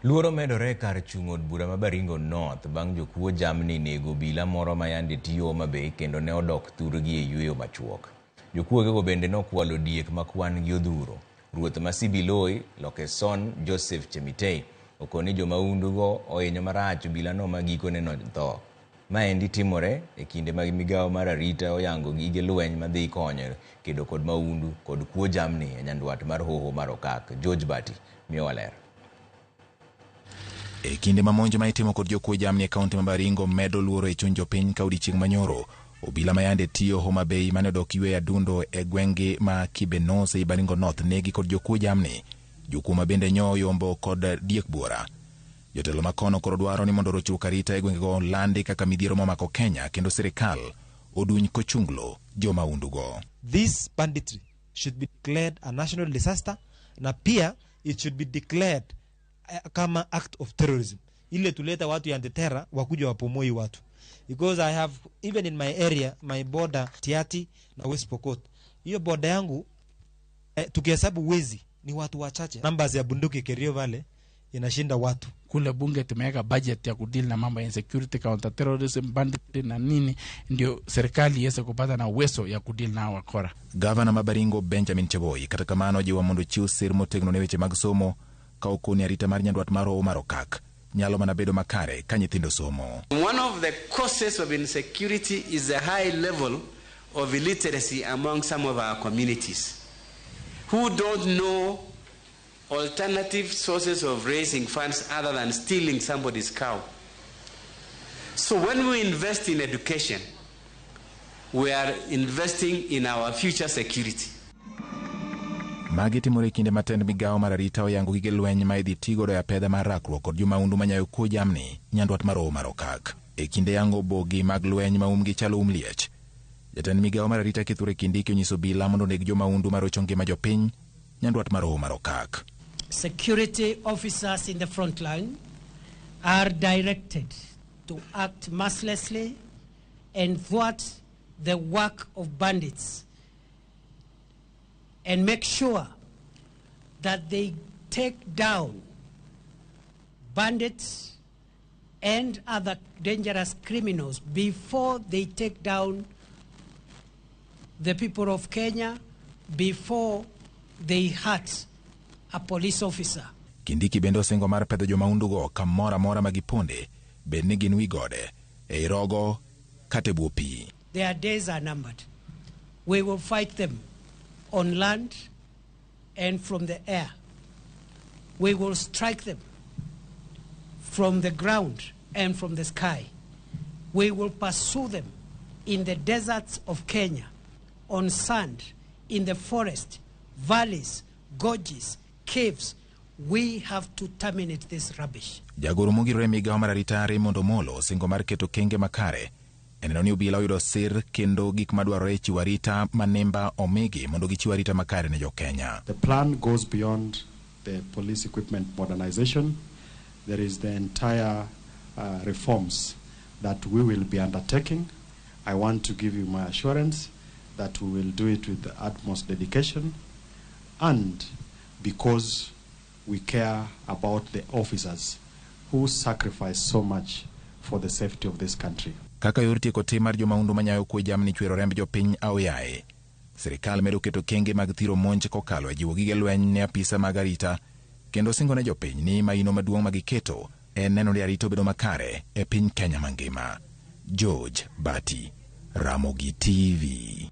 Luoro medore kar chung' od bura ma Baringo North bang' jokuo jamni nego obila moro ma yande tiyo Homa Bay kendo ne odok thurgi e yueyo machuok. Jokuogego bende nokwalo diek ma kwan gi odhuro. Ruoth ma Sibiloi, Lokeson Joseph Chemitei okoni jomaundugo ohinyo marach obilano ma gikone notho. Maendi timore e kinde mag migawo mar arita oyango gige lweny madhi konyo kedo kod maundu kod kuo jamni e nyandwat mar hoho mar okak. George Bati miyowa ler. E kinde ma monjo ma itimo kod jokuo jamni e kaunti ma Baringo medo luoro e chuny jopiny ka odiechieng' manyoro, obila ma yande tiyo Homa Bay mane odok ywe adundo e gwenge ma Kibenos e Baringo North negi kod jokuo jamni, jokuo ma bende nyo yombo kod diek buora. Jotelo makono koro dwaro ni mondo rochuk arita e gwengego landi kaka midhiero momako Kenya kendo sirikal oduny kochunglo jomaundugo. This banditry should be declared a national disaster, na pia it should be declared kama act of terrorism. Ile tuleta watu yande terra wakuja wapomoi watu. Because I have, even in my area, my border Tiati na West Pokot. Hiyo border yangu tukihesabu wezi ni watu wachache. Numbers ya bunduki Kerio Valley inashinda watu. Kule bunge tumeweka budget ya kudili na mambo ya insecurity, counter terrorism, banditry na nini, ndio serikali iweze kupata na uwezo ya kudili na wakora. Gavana ma Baringo Benjamin Cheboy kata kamano jiwa mondo chiw sir motegno ne weche mag somo ka okoni arita mar nyandwat mar hoho mar okak nyalo mana bedo makare ka nyithindo somo. One of the causes of insecurity is the high level of illiteracy among some of our communities who don't know alternative sources of raising funds other than stealing somebody's cow. So when we invest in education, we are investing in our future security. Magi timore kinde matend migawo mar arita oyango gige lweny ma idhi tigodo e pedha mar rakruok kod jomaundu manyayo kuo jamni nyandwat mar hoho mar okak. E kinde yango bogi mag lweny ma umgi chalo liech, jatend migawo mar arita Kithure Kindiki onyiso obila mondo neg jomaundu marocho ngima jopiny nyandwat mar hoho mar okak. Security officers in the front line are directed to act mercilessly and thwart the work of bandits and make sure that they take down bandits and other dangerous criminals before they take down the people of Kenya, before they hurt a police officer. Kindiki bende osingo mar pedho jomaundugo kamora mora magiponde bed ni gin wi gode e rogo kate buo pi. Their days are numbered. We will fight them on land and from the air. We will strike them from the ground and from the sky. We will pursue them in the deserts of Kenya, on sand, in the forest, valleys, gorges, caves. We have to terminate this rubbish. Jagoro mogiro e migawo mar arita Ramondo Molo singo mar keto kenge makare eneno ni obila oyudo sir kendo gik madwarore chiwo arita manemba omigi mondo gichiw arita makare ne jo-Kenya. The plan goes beyond the police equipment modernization. There is the entire reforms that we will be undertaking. I want to give you my assurance that we will do it with the utmost dedication and because we care about the officers who sacrifice so much for the safety of this country. Kaka yor tieko tim mar jomaundu manyayo kuo jamni chwero remb jopiny aoyaye, sirikal medo keto kenge mag thiro monj kokalo e jiwo gige lweny ne apisa mag arita kendo singo ne jopiny ni maino maduong' magiketo en neno ni arita obedo makare e piny Kenya mangima. George Bati, Ramogi TV.